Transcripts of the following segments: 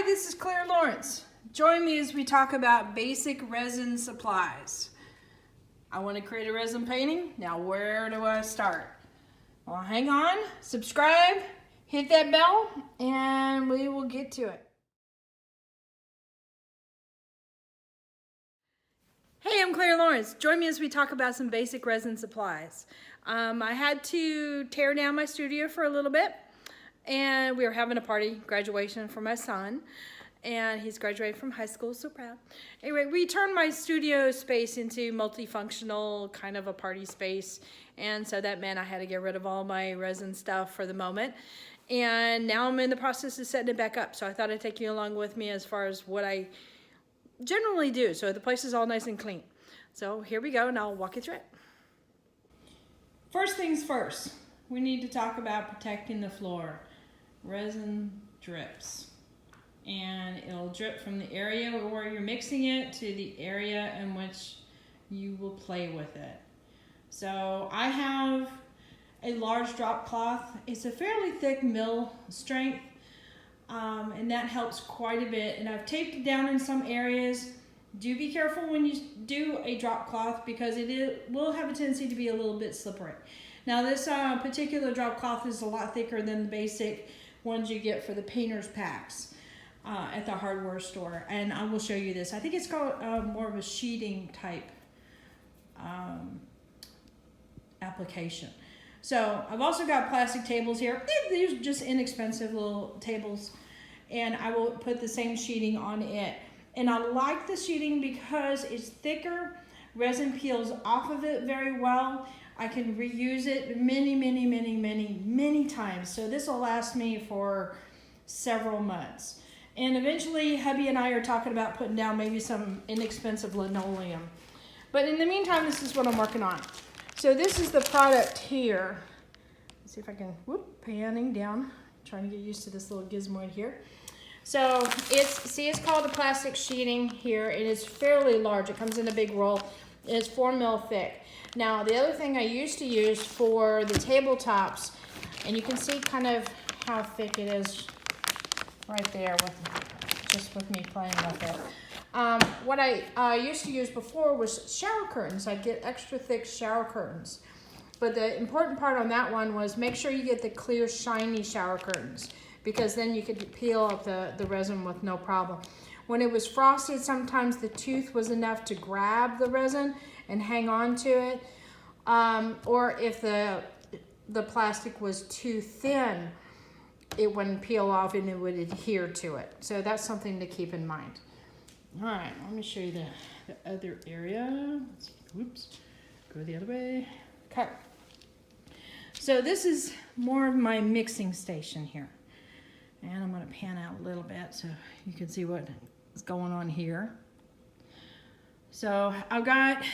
this is Clara Lawrence. Join me as we talk about basic resin supplies. I want to create a resin painting. Now where do I start? Well, hang on, subscribe, hit that bell, and we will get to it. Hey, I'm Clara Lawrence. Join me as we talk about some basic resin supplies. I had to tear down my studio for a little bit, and we were having a party, graduation for my son, and he's graduating from high school, so proud. Anyway, we turned my studio space into multifunctional, kind of a party space, and so that meant I had to get rid of all my resin stuff for the moment. And now I'm in the process of setting it back up, so I thought I'd take you along with me as far as what I generally do, so the place is all nice and clean. So here we go, and I'll walk you through it. First things first, we need to talk about protecting the floor. Resin drips, and it'll drip from the area where you're mixing it to the area in which you will play with it. So I have a large drop cloth. It's a fairly thick mill strength, and that helps quite a bit, and I've taped it down in some areas. Do be careful when you do a drop cloth because it will have a tendency to be a little bit slippery. Now this particular drop cloth is a lot thicker than the basic ones you get for the painter's packs at the hardware store, and I will show you this. I think it's called more of a sheeting type application. So I've also got plastic tables here. These are just inexpensive little tables, and I will put the same sheeting on it. And I like the sheeting because it's thicker. Resin peels off of it very well. I can reuse it many times. So this will last me for several months. And eventually hubby and I are talking about putting down maybe some inexpensive linoleum. But in the meantime, this is what I'm working on. So this is the product here. Let's see if I can, panning down. Trying to get used to this little gizmo here. So it's called a plastic sheeting here. It is fairly large. It comes in a big roll. It's 4 mil thick. Now the other thing I used to use for the tabletops, and you can see kind of how thick it is right there with me playing with it. What I used to use before was shower curtains. I'd get extra thick shower curtains. But the important part on that one was make sure you get the clear, shiny shower curtains, because then you could peel up the resin with no problem. When it was frosted, sometimes the tooth was enough to grab the resin and hang on to it. Or if the plastic was too thin, it wouldn't peel off and it would adhere to it. So that's something to keep in mind. All right, let me show you the other area. Oops, go the other way. Okay. So this is more of my mixing station here. And I'm gonna pan out a little bit so you can see what is going on here. So I've got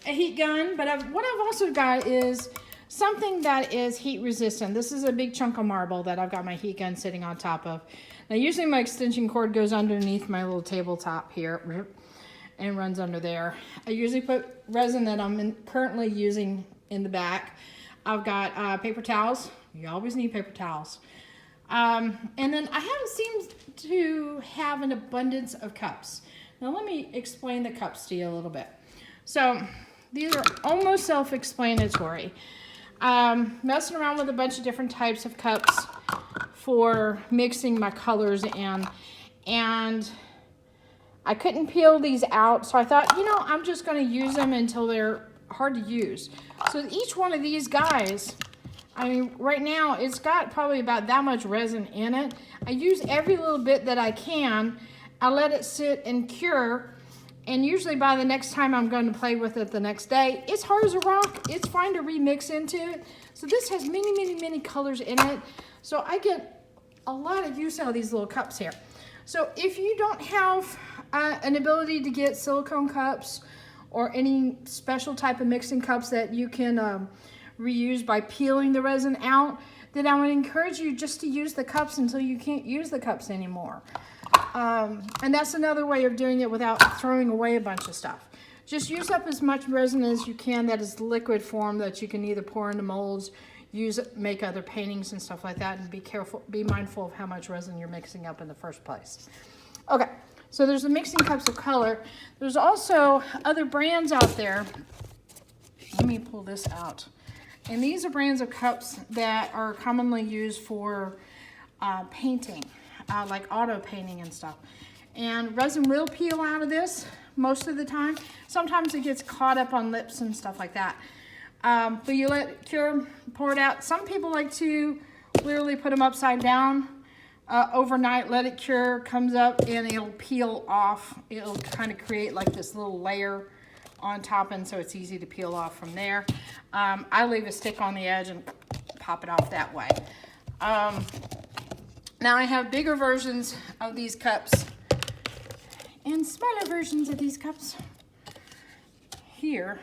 a heat gun, but what I've also got is something that is heat resistant. This is a big chunk of marble that I've got my heat gun sitting on top of. Now usually my extension cord goes underneath my little tabletop here and runs under there. I usually put resin that I'm currently using in the back. I've got paper towels. You always need paper towels. And then I haven't seemed to have an abundance of cups. Now let me explain the cups to you a little bit. So these are almost self-explanatory. Messing around with a bunch of different types of cups for mixing my colors in, and I couldn't peel these out, so I thought, I'm just going to use them until they're hard to use. So each one of these guys, I mean, right now it's got probably about that much resin in it. I use every little bit that I can. I let it sit and cure, and usually by the next time I'm going to play with it the next day, it's hard as a rock. It's fine to remix into it. So this has many colors in it. So I get a lot of use out of these little cups here. So if you don't have an ability to get silicone cups or any special type of mixing cups that you can reuse by peeling the resin out, then I would encourage you just to use the cups until you can't use the cups anymore. And that's another way of doing it without throwing away a bunch of stuff. Just use up as much resin as you can that is liquid form that you can either pour into molds, make other paintings and stuff like that, and be mindful of how much resin you're mixing up in the first place. Okay, so there's the mixing cups of color. There's also other brands out there. Let me pull this out. And these are brands of cups that are commonly used for painting, like auto painting and stuff. And resin will peel out of this most of the time. Sometimes it gets caught up on lips and stuff like that. But you let it cure, pour it out. Some people like to literally put them upside down overnight, let it cure, comes up, and it'll peel off. It'll kind of create like this little layer on top, and so it's easy to peel off from there. I leave a stick on the edge and pop it off that way. Now I have bigger versions of these cups and smaller versions of these cups here.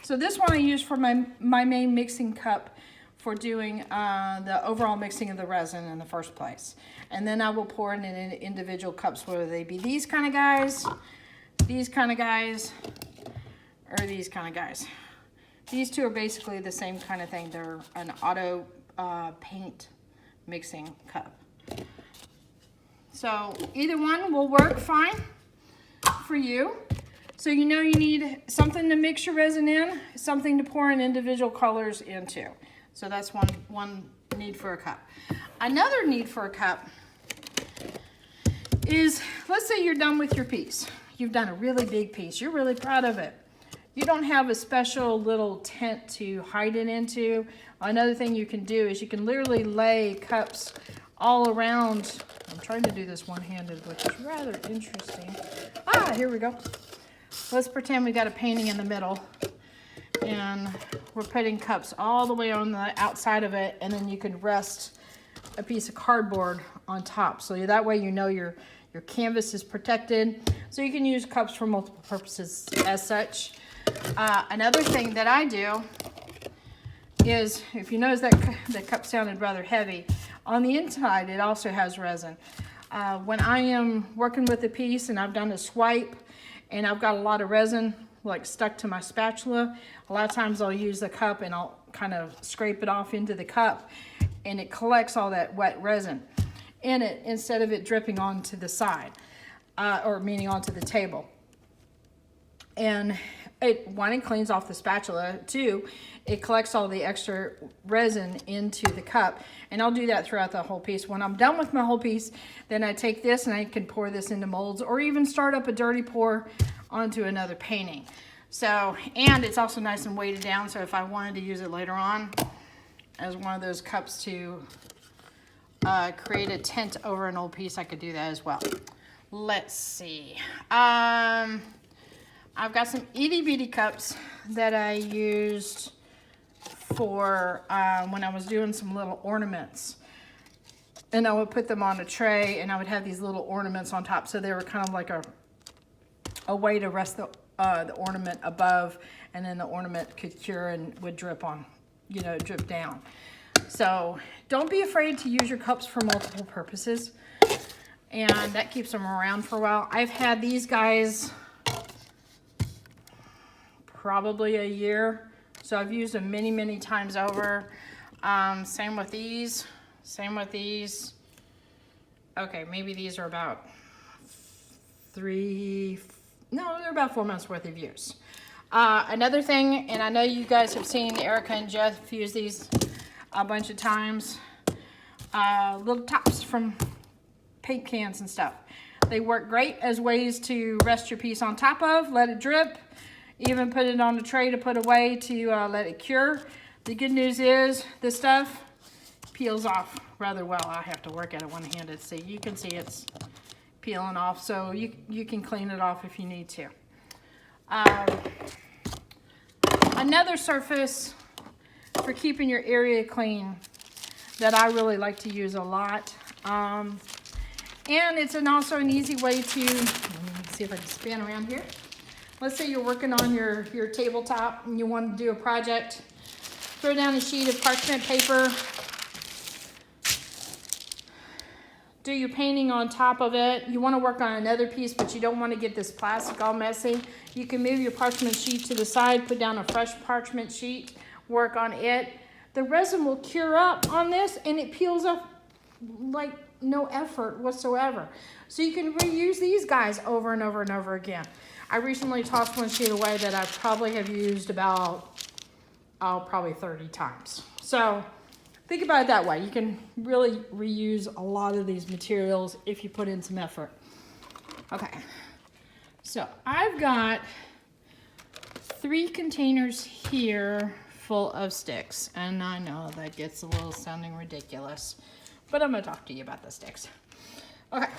So this one I use for my main mixing cup for doing the overall mixing of the resin in the first place. And then I will pour it in individual cups, whether they be these kind of guys, these kind of guys, or these kind of guys. These two are basically the same kind of thing. They're an auto paint mixing cup. So either one will work fine for you. So you know you need something to mix your resin in, something to pour in individual colors into. So that's one need for a cup. Another need for a cup is, let's say you're done with your piece. You've done a really big piece. You're really proud of it. You don't have a special little tent to hide it into. Another thing you can do is you can literally lay cups all around. I'm trying to do this one-handed, which is rather interesting. Here we go. Let's pretend we got a painting in the middle, and we're putting cups all the way on the outside of it, and then you can rest a piece of cardboard on top. So that way you know your canvas is protected. So you can use cups for multiple purposes as such. Another thing that I do is, if you notice that the cup sounded rather heavy, on the inside it also has resin. When I am working with a piece and I've done a swipe and I've got a lot of resin like stuck to my spatula, a lot of times I'll use the cup and I'll kind of scrape it off into the cup, and it collects all that wet resin in it instead of it dripping onto the side, or meaning onto the table. And one, it cleans off the spatula. Two, it collects all the extra resin into the cup. And I'll do that throughout the whole piece. When I'm done with my whole piece, then I take this and I can pour this into molds, or even start up a dirty pour onto another painting. So, and it's also nice and weighted down, so if I wanted to use it later on as one of those cups to create a tent over an old piece, I could do that as well. Let's see. I've got some itty bitty cups that I used for when I was doing some little ornaments. And I would put them on a tray, and I would have these little ornaments on top. So they were kind of like a way to rest the ornament above, and then the ornament could cure and would drip on, drip down. So don't be afraid to use your cups for multiple purposes. And that keeps them around for a while. I've had these guys probably a year, so I've used them many, many times over. Same with these. Okay, maybe these are about they're about 4 months worth of use. Another thing, and I know you guys have seen Erica and Jeff use these a bunch of times, little tops from paint cans and stuff. They work great as ways to rest your piece on top of, let it drip, even put it on a tray to put away to let it cure. The good news is this stuff peels off rather well. I have to work at it one-handed. So you can see it's peeling off, so you can clean it off if you need to. Another surface for keeping your area clean that I really like to use a lot, and it's also an easy way to, let me see if I can span around here. Let's say you're working on your tabletop and you want to do a project. Throw down a sheet of parchment paper. Do your painting on top of it. You want to work on another piece, but you don't want to get this plastic all messy. You can move your parchment sheet to the side, put down a fresh parchment sheet, work on it. the resin will cure up on this and it peels up like no effort whatsoever. So you can reuse these guys over and over and over again. I recently tossed one sheet away that I probably have used about, probably 30 times. So think about it that way. You can really reuse a lot of these materials if you put in some effort. Okay, so I've got 3 containers here full of sticks, and I know that gets a little sounding ridiculous, but I'm gonna talk to you about the sticks. Okay,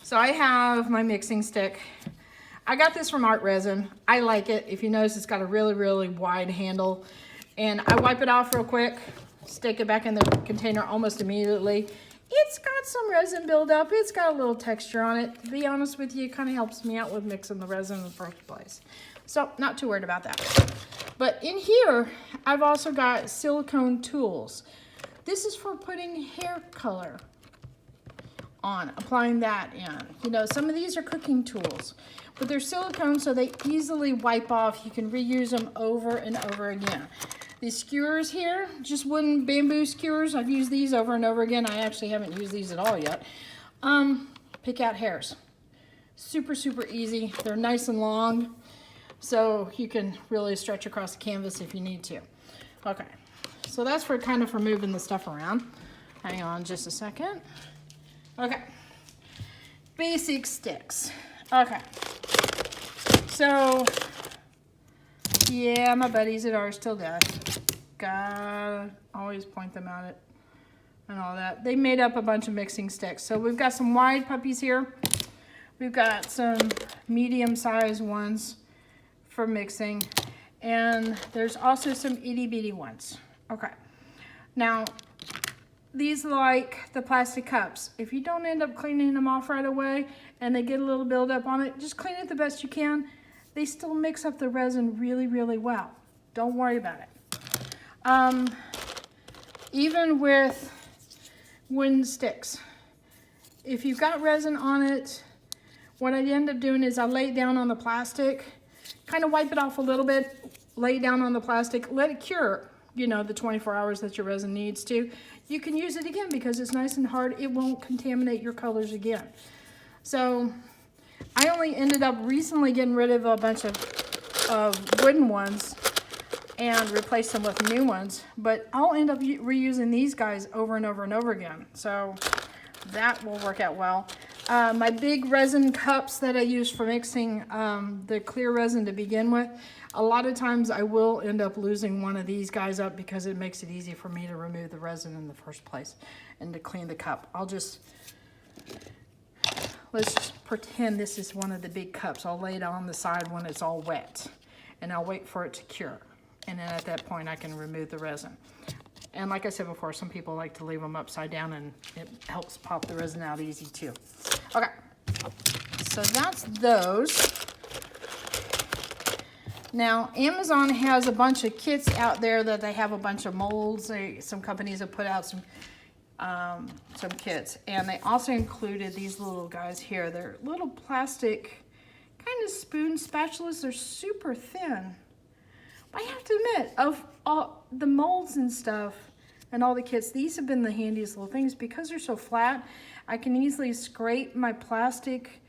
so I have my mixing stick. I got this from Art Resin. I like it. If you notice, it's got a really, really wide handle, and I wipe it off real quick, stick it back in the container almost immediately. It's got some resin buildup. It's got a little texture on it. To be honest with you, it kind of helps me out with mixing the resin in the first place. So not too worried about that. But in here, I've also got silicone tools. This is for putting hair color on, applying that in. You know, some of these are cooking tools, but they're silicone so they easily wipe off. You can reuse them over and over again. These skewers here, just wooden bamboo skewers. I've used these over and over again. I actually haven't used these at all yet. Pick out hairs. Super, super easy. They're nice and long, so you can really stretch across the canvas if you need to. Okay, so that's for kind of for moving the stuff around. Hang on just a second. Okay, basic sticks. Okay, so yeah, my buddies at Art Till Death. Gotta always point them out and all that. They made up a bunch of mixing sticks. So we've got some wide puppies here. We've got some medium-sized ones for mixing. And there's also some itty-bitty ones. Okay. Now, these like the plastic cups. If you don't end up cleaning them off right away and they get a little buildup on it, just clean it the best you can. They still mix up the resin really, really well. Don't worry about it. Even with wooden sticks, if you've got resin on it, what I end up doing is I lay it down on the plastic, kind of wipe it off a little bit, lay it down on the plastic, let it cure, you know, the 24 hours that your resin needs to. You can use it again because it's nice and hard. It won't contaminate your colors again. So I only ended up recently getting rid of a bunch of wooden ones and replace them with new ones, but I'll end up reusing these guys over and over and over again. So that will work out well. My big resin cups that I use for mixing the clear resin to begin with, a lot of times I will end up losing one of these guys up because it makes it easy for me to remove the resin in the first place and to clean the cup. Let's just pretend this is one of the big cups. I'll lay it on the side when it's all wet and I'll wait for it to cure. And then at that point I can remove the resin. And like I said before, some people like to leave them upside down and it helps pop the resin out easy too. Okay, so that's those. Now, Amazon has a bunch of kits out there that they have a bunch of molds. Some companies have put out some kits, and they also included these little guys here. They're little plastic kind of spoon spatulas. They're super thin. But I have to admit, of all the molds and stuff and all the kits, these have been the handiest little things because they're so flat. I can easily scrape my plastic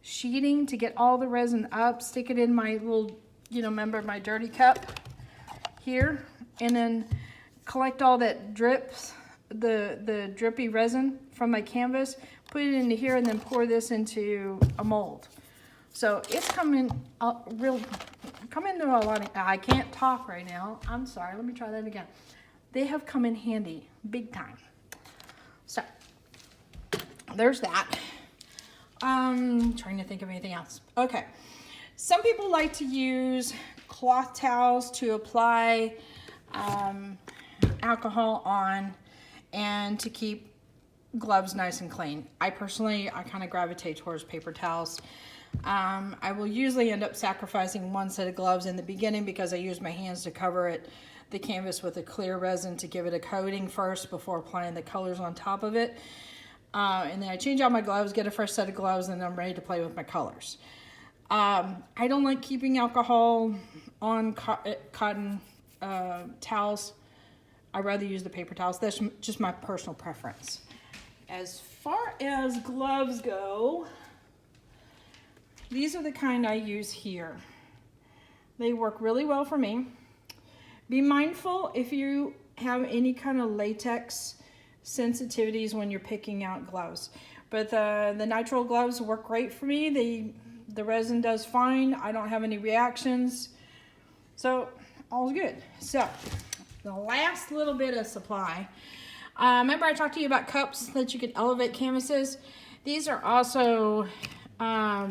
sheeting to get all the resin up, stick it in my little, you know, remember my dirty cup here, and then collect all that drips, the drippy resin from my canvas, put it into here, and then pour this into a mold. So it's coming into a lot of, I can't talk right now. I'm sorry, let me try that again. They have come in handy, big time. So, there's that. Trying to think of anything else. Okay, some people like to use cloth towels to apply alcohol on and to keep gloves nice and clean. I kind of gravitate towards paper towels. I will usually end up sacrificing one set of gloves in the beginning because I use my hands to cover the canvas with a clear resin to give it a coating first before applying the colors on top of it. And then I change out my gloves, get a fresh set of gloves, and then I'm ready to play with my colors. I don't like keeping alcohol on cotton towels. I'd rather use the paper towels. That's just my personal preference. As far as gloves go, these are the kind I use here. They work really well for me. Be mindful if you have any kind of latex sensitivities when you're picking out gloves. But the nitrile gloves work great for me. The resin does fine. I don't have any reactions. So all's good. So the last little bit of supply. Remember I talked to you about cups that you can elevate canvases? These are also, I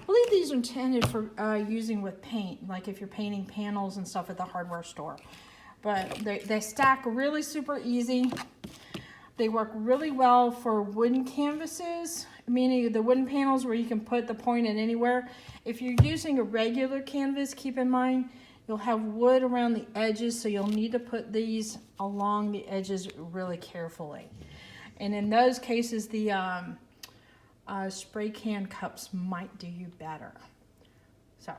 believe these are intended for using with paint, like if you're painting panels and stuff at the hardware store. But they stack really super easy. They work really well for wooden canvases, meaning the wooden panels where you can put the point in anywhere. If you're using a regular canvas, keep in mind you'll have wood around the edges, so you'll need to put these along the edges really carefully. And in those cases, the spray can cups might do you better. So,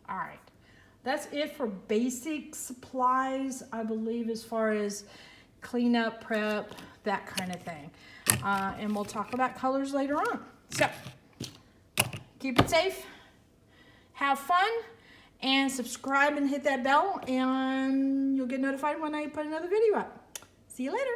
all right. That's it for basic supplies, I believe, as far as cleanup, prep, that kind of thing. And we'll talk about colors later on. So, keep it safe, have fun, and subscribe and hit that bell, and you'll get notified when I put another video up. See you later.